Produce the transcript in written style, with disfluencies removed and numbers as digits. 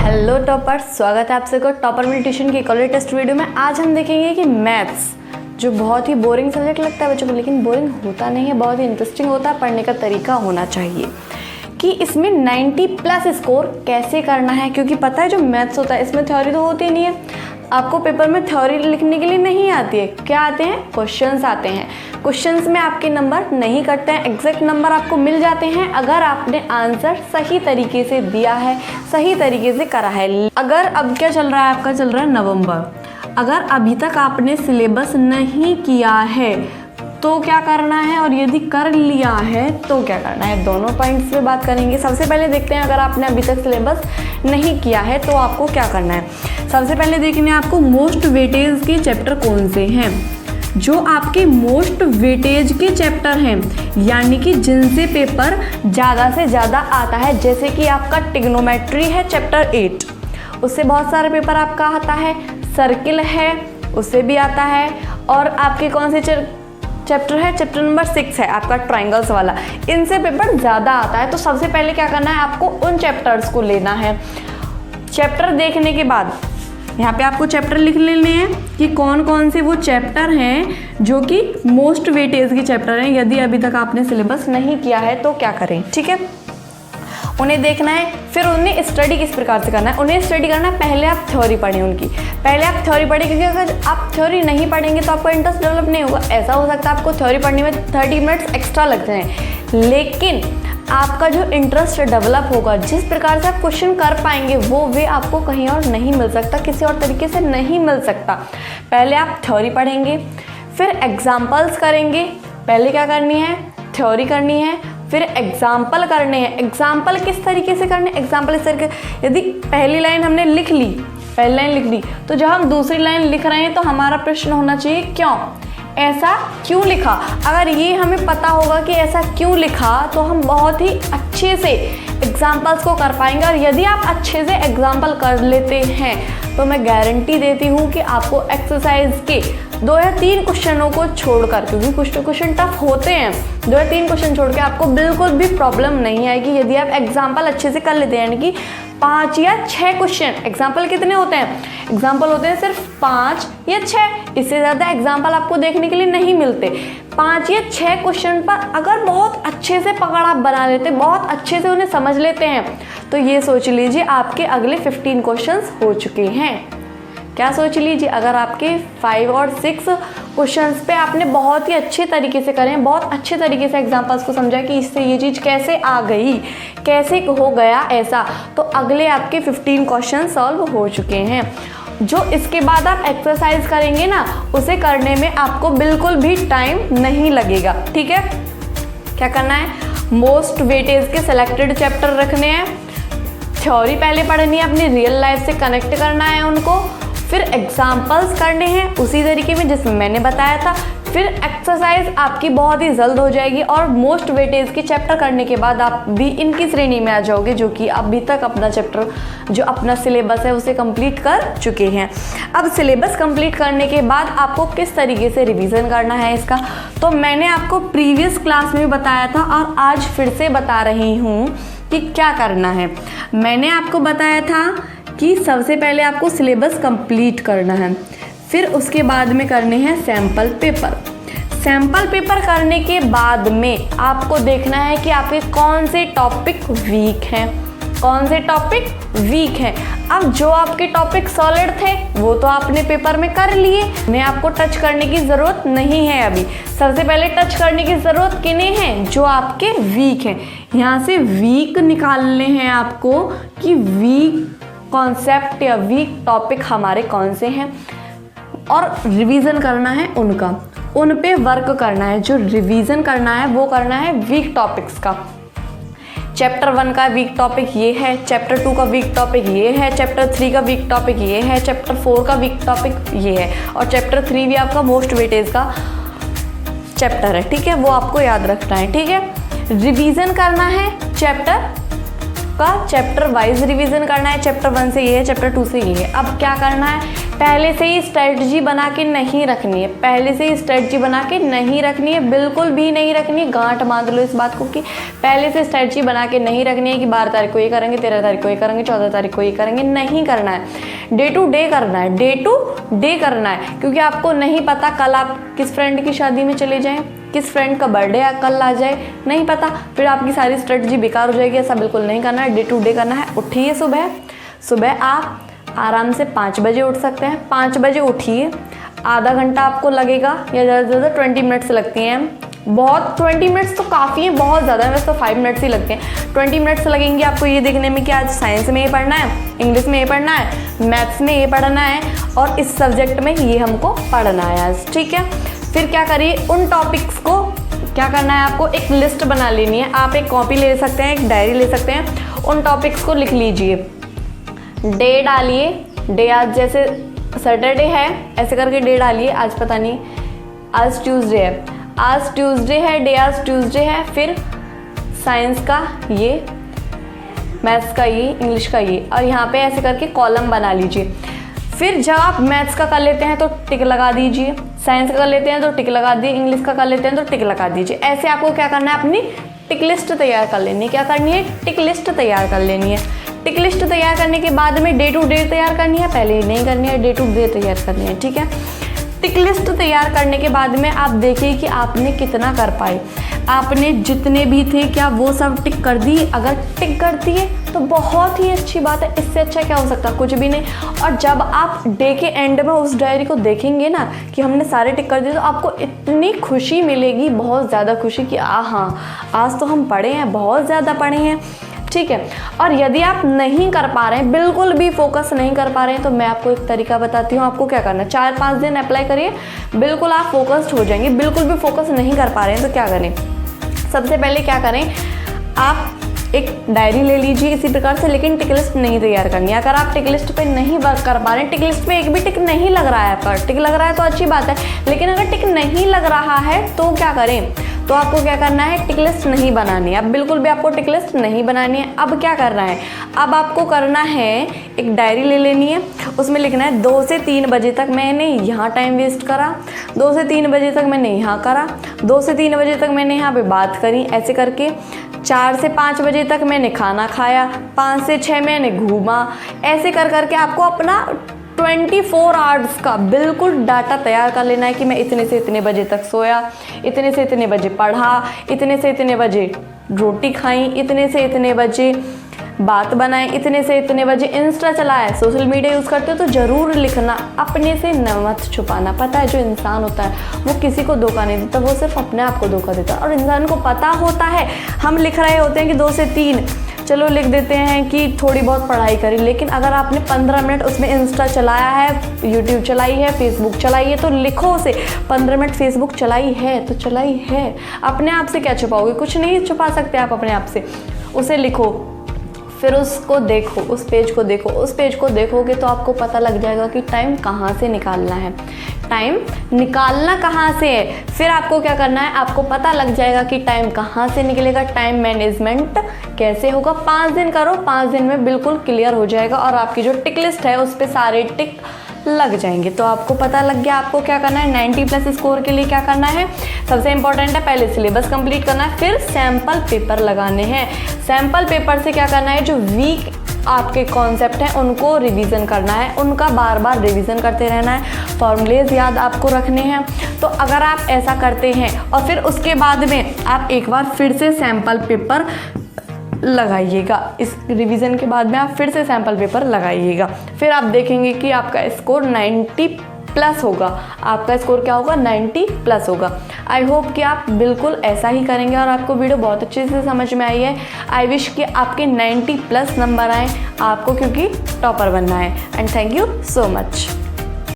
Hello topper, स्वागत है आप सबको टॉपर मेडिटेशन की कॉलेज टेस्ट वीडियो में। आज हम देखेंगे कि मैथ्स जो बहुत ही बोरिंग सब्जेक्ट लगता है बच्चों को, लेकिन बोरिंग होता नहीं है, बहुत ही इंटरेस्टिंग होता है, पढ़ने का तरीका होना चाहिए कि इसमें 90 प्लस स्कोर कैसे करना है। क्योंकि पता है जो मैथ्स होता है इसमें थ्योरी तो होती नहीं है, आपको पेपर में थ्योरी लिखने के लिए नहीं आती है। क्या आते हैं? क्वेश्चंस आते हैं। क्वेश्चंस में आपके नंबर नहीं कटते हैं, एग्जैक्ट नंबर आपको मिल जाते हैं अगर आपने आंसर सही तरीके से दिया है, सही तरीके से करा है। अगर अब क्या चल रहा है, आपका चल रहा है नवंबर, अगर अभी तक आपने सिलेबस नहीं किया है तो क्या करना है, और यदि कर लिया है तो क्या करना है, दोनों पॉइंट्स पे बात करेंगे। सबसे पहले देखते हैं अगर आपने अभी तक सिलेबस नहीं किया है तो आपको क्या करना है। सबसे पहले देखने आपको मोस्ट वेटेज के चैप्टर कौन से हैं। जो आपके मोस्ट वेटेज के चैप्टर हैं, यानी कि जिनसे पेपर ज़्यादा से ज़्यादा आता है, जैसे कि आपका ट्रिग्नोमेट्री है चैप्टर 8, उससे बहुत सारे पेपर आपका आता है। सर्किल है उससे भी आता है। और आपके कौन से चैप्टर है, चैप्टर नंबर 6 है आपका ट्रायंगल्स वाला, इनसे पेपर ज़्यादा आता है। तो सबसे पहले क्या करना है, आपको उन चैप्टर्स को लेना है। चैप्टर देखने के बाद यहाँ पे आपको चैप्टर लिख लेने हैं कि कौन कौन से वो चैप्टर हैं जो कि मोस्ट वेटेज के चैप्टर हैं। यदि अभी तक आपने सिलेबस नहीं किया है तो क्या करें, ठीक है, उन्हें देखना है। फिर उन्हें स्टडी किस प्रकार से करना है, उन्हें स्टडी करना है। पहले आप थ्योरी पढ़ें उनकी, पहले आप थ्योरी पढ़ें, क्योंकि अगर आप थ्योरी नहीं पढ़ेंगे तो आपका इंटरेस्ट डेवलप नहीं होगा। ऐसा हो सकता है आपको थ्योरी पढ़ने में 30 मिनट्स एक्स्ट्रा लग जाएं, लेकिन आपका जो इंटरेस्ट डेवलप होगा, जिस प्रकार से आप क्वेश्चन कर पाएंगे वो वे आपको कहीं और नहीं मिल सकता, किसी और तरीके से नहीं मिल सकता। पहले आप थ्योरी पढ़ेंगे, फिर एग्जाम्पल्स करेंगे। पहले क्या करनी है, थ्योरी करनी है, फिर एग्जाम्पल करने हैं। एग्जाम्पल किस तरीके से करने, एग्जाम्पल इस तरीके, यदि पहली लाइन हमने लिख ली, पहली लाइन लिख ली, तो जब हम दूसरी लाइन लिख रहे हैं तो हमारा प्रश्न होना चाहिए क्यों, ऐसा क्यों लिखा। अगर ये हमें पता होगा कि ऐसा क्यों लिखा तो हम बहुत ही अच्छे से एग्जाम्पल्स को कर पाएंगे। और यदि आप अच्छे से एग्जाम्पल कर लेते हैं तो मैं गारंटी देती हूँ कि आपको एक्सरसाइज के 2 या 3 क्वेश्चनों को छोड़कर, क्योंकि कुछ तो क्वेश्चन टफ होते हैं, 2 या 3 क्वेश्चन छोड़ के आपको बिल्कुल भी प्रॉब्लम नहीं आएगी यदि आप एग्जाम्पल अच्छे से कर लेते हैं। यानी कि 5 या 6 क्वेश्चन, एग्जाम्पल कितने होते हैं, एग्जाम्पल होते हैं सिर्फ 5 या 6, इससे ज़्यादा एग्जाम्पल आपको देखने के लिए नहीं मिलते। 5 या 6 क्वेश्चन पर अगर बहुत अच्छे से पकड़ आप बना लेते, बहुत अच्छे से उन्हें समझ लेते हैं, तो ये सोच लीजिए आपके अगले 15 क्वेश्चंस हो चुके हैं। क्या सोच लीजिए, अगर आपके 5 और 6 क्वेश्चंस पे आपने बहुत ही अच्छे तरीके से करें, बहुत अच्छे तरीके से एग्जाम्पल्स को समझा कि इससे ये चीज़ कैसे आ गई, कैसे हो गया ऐसा, तो अगले आपके 15 क्वेश्चन सॉल्व हो चुके हैं। जो इसके बाद आप एक्सरसाइज करेंगे ना, उसे करने में आपको बिल्कुल भी टाइम नहीं लगेगा, ठीक है। क्या करना है, मोस्ट वेटेज के सिलेक्टेड चैप्टर रखने हैं, थ्योरी पहले पढ़नी है, अपनी रियल लाइफ से कनेक्ट करना है उनको, फिर एग्जाम्पल्स करने हैं उसी तरीके में जिसमें मैंने बताया था, फिर एक्सरसाइज आपकी बहुत ही जल्द हो जाएगी। और मोस्ट वेटेज के चैप्टर करने के बाद आप भी इनकी श्रेणी में आ जाओगे जो कि अभी तक अपना चैप्टर, जो अपना सिलेबस है उसे कंप्लीट कर चुके हैं। अब सिलेबस कंप्लीट करने के बाद आपको किस तरीके से रिवीजन करना है इसका, तो मैंने आपको प्रीवियस क्लास में बताया था और आज फिर से बता रही हूँ कि क्या करना है। मैंने आपको बताया था कि सबसे पहले आपको सिलेबस कंप्लीट करना है, फिर उसके बाद में करने हैं सैम्पल पेपर। सैम्पल पेपर करने के बाद में आपको देखना है कि आपके कौन से टॉपिक वीक हैं, कौन से टॉपिक वीक हैं। अब जो आपके टॉपिक सॉलिड थे वो तो आपने पेपर में कर लिए, उन्हें आपको टच करने की ज़रूरत नहीं है। अभी सबसे पहले टच करने की ज़रूरत किन्हें है, जो आपके वीक हैं। यहाँ से वीक निकालने हैं आपको कि वीक कॉन्सेप्ट या वीक टॉपिक हमारे कौन से हैं, और रिवीजन करना है उनका, उन पे वर्क करना है। जो रिवीजन करना है वो करना है वीक टॉपिक्स का। चैप्टर 1 का वीक टॉपिक ये है, चैप्टर 2 का वीक टॉपिक ये है, चैप्टर 3 का वीक टॉपिक ये है, चैप्टर 4 का वीक टॉपिक ये है, और चैप्टर 3 भी आपका मोस्ट वेटेज का चैप्टर है, ठीक है, वो आपको याद रखना है, ठीक है। रिवीजन करना है चैप्टर आपका चैप्टर वाइज रिवीजन करना है। चैप्टर 1 से ये है, चैप्टर 2 से ये है। अब क्या करना है, पहले से ही स्ट्रेटजी बना के नहीं रखनी है, पहले से ही स्ट्रेटजी बना के नहीं रखनी है, बिल्कुल भी नहीं रखनी है। गांठ बांध लो इस बात को कि पहले से स्ट्रेटजी बना के नहीं रखनी है कि 12 तारीख को ये करेंगे, 13 तारीख को ये करेंगे, 14 तारीख को ये करेंगे। नहीं करना है, डे टू डे करना है, डे टू डे करना है। क्योंकि आपको नहीं पता कल आप किस फ्रेंड की शादी में चले जाएं, किस फ्रेंड का बर्थडे कल आ जाए, नहीं पता, फिर आपकी सारी स्ट्रेटजी बेकार हो जाएगी। ऐसा बिल्कुल नहीं करना है, डे टू डे करना है। उठिए सुबह आप आराम से 5 बजे उठ सकते हैं। 5 बजे उठिए, आधा घंटा आपको लगेगा या ज़्यादा से ज़्यादा 20 मिनट्स लगती हैं। बहुत 20 मिनट्स तो काफ़ी है, बहुत ज़्यादा है, वैसे तो 5 मिनट्स ही लगते हैं। 20 मिनट्स लगेंगे आपको ये देखने में कि आज साइंस में ये पढ़ना है, इंग्लिश में ये पढ़ना है, मैथ्स में ये पढ़ना है और इस सब्जेक्ट में ये हमको पढ़ना है आज, ठीक है। फिर क्या करिए, उन टॉपिक्स को क्या करना है, आपको एक लिस्ट बना लेनी है। आप एक कॉपी ले सकते हैं, एक डायरी ले सकते हैं, उन टॉपिक्स को लिख लीजिए। डे डालिए, डे आज जैसे सैटरडे है ऐसे करके डे डालिए। आज पता नहीं, आज ट्यूसडे है, आज ट्यूसडे है, डे आज ट्यूसडे है। फिर साइंस का ये, मैथ्स का ये, इंग्लिश का ये, और यहाँ पे ऐसे करके कॉलम बना लीजिए। फिर जब आप मैथ्स का कर लेते हैं तो टिक लगा दीजिए, साइंस का कर लेते हैं तो टिक लगा दिए, इंग्लिश का कर लेते हैं तो टिक लगा दीजिए। ऐसे आपको क्या करना है, अपनी टिक लिस्ट तैयार कर लेनी है। क्या करनी है, टिक लिस्ट तैयार कर लेनी है। टिक लिस्ट तैयार करने के बाद में डे टू डे तैयार करनी है, पहले नहीं करनी है, डे टू डे तैयार करनी है, ठीक है। टिक लिस्ट तैयार करने के बाद में आप देखिए कि आपने कितना कर पाए। आपने जितने भी थे क्या वो सब टिक कर दी? अगर टिक करती है तो बहुत ही अच्छी बात है, इससे अच्छा क्या हो सकता है, कुछ भी नहीं। और जब आप डे के एंड में उस डायरी को देखेंगे ना कि हमने सारे टिक कर दिए, तो आपको इतनी खुशी मिलेगी, बहुत ज़्यादा खुशी कि हाँ आज तो हम पढ़े हैं, बहुत ज़्यादा पढ़े हैं, ठीक है। और यदि आप नहीं कर पा रहे हैं, बिल्कुल भी फोकस नहीं कर पा रहे हैं, तो मैं आपको एक तरीका बताती हूँ आपको क्या करना है। 4-5 दिन अप्लाई करिए, बिल्कुल आप फोकस्ड हो जाएंगे। बिल्कुल भी फोकस नहीं कर पा रहे हैं तो क्या करें, सबसे पहले क्या करें, आप एक डायरी ले लीजिए इसी प्रकार से, लेकिन टिक लिस्ट नहीं तैयार करनी है। अगर आप टिक लिस्ट पे नहीं वर्क कर पा रहे हैं, टिक लिस्ट पे एक भी टिक नहीं लग रहा है, पर टिक लग रहा है तो अच्छी बात है, लेकिन अगर टिक नहीं लग रहा है तो क्या करें, तो आपको क्या करना है, टिक लिस्ट नहीं बनानी है। अब बिल्कुल भी आपको टिक लिस्ट नहीं बनानी है। अब क्या करना है, अब आपको करना है, एक डायरी ले लेनी है, उसमें लिखना है 2 से 3 बजे तक मैंने यहाँ टाइम वेस्ट करा, 2 से 3 बजे तक मैंने यहाँ करा, 2 से 3 बजे तक मैंने यहाँ पे बात करी, ऐसे करके 4 से 5 बजे तक मैंने खाना खाया, 5 से 6 मैंने घूमा। ऐसे कर करके आपको अपना 24 आवर्स का बिल्कुल डाटा तैयार कर लेना है कि मैं इतने से इतने बजे तक सोया, इतने से इतने बजे पढ़ा, इतने से इतने बजे रोटी खाई, इतने से इतने बजे बात बनाए, इतने से इतने बजे इंस्टा चलाया, सोशल मीडिया यूज़ करते हो तो ज़रूर लिखना, अपने से न मत छुपाना। पता है जो इंसान होता है वो किसी को धोखा नहीं देता, वो सिर्फ अपने आप को धोखा देता है। और इंसान को पता होता है, हम लिख रहे होते हैं कि 2 से 3, चलो लिख देते हैं कि थोड़ी बहुत पढ़ाई करी, लेकिन अगर आपने 15 मिनट उसमें इंस्टा चलाया है, यूट्यूब चलाई है, फेसबुक चलाई है, तो लिखो उसे 15 मिनट फेसबुक चलाई है तो चलाई है। अपने आप से क्या छुपाओगे, कुछ नहीं छुपा सकते आप अपने आप से, उसे लिखो, फिर उसको देखो, उस पेज को देखो, उस पेज को देखोगे तो आपको पता लग जाएगा कि टाइम कहाँ से निकालना है, टाइम निकालना कहाँ से है। फिर आपको क्या करना है, आपको पता लग जाएगा कि टाइम कहाँ से निकलेगा, टाइम मैनेजमेंट कैसे होगा। 5 दिन करो, 5 दिन में बिल्कुल क्लियर हो जाएगा और आपकी जो टिक लिस्ट है उस पर सारे टिक लग जाएंगे। तो आपको पता लग गया आपको क्या करना है। 90+ स्कोर के लिए क्या करना है, सबसे इंपॉर्टेंट है पहले सिलेबस कंप्लीट करना है, फिर सैम्पल पेपर लगाने हैं। सैम्पल पेपर से क्या करना है, जो वीक आपके कॉन्सेप्ट हैं उनको रिवीजन करना है, उनका बार बार रिवीजन करते रहना है, फॉर्मूलेज याद आपको रखने हैं। तो अगर आप ऐसा करते हैं और फिर उसके बाद में आप एक बार फिर से सैम्पल पेपर लगाइएगा, इस रिवीजन के बाद में आप फिर से सैम्पल पेपर लगाइएगा, फिर आप देखेंगे कि आपका स्कोर 90+ होगा। आपका स्कोर क्या होगा, 90+ होगा। आई होप कि आप बिल्कुल ऐसा ही करेंगे और आपको वीडियो बहुत अच्छे से समझ में आई है। आई विश कि आपके 90+ नंबर आए आपको, क्योंकि टॉपर बनना है। And thank you so much.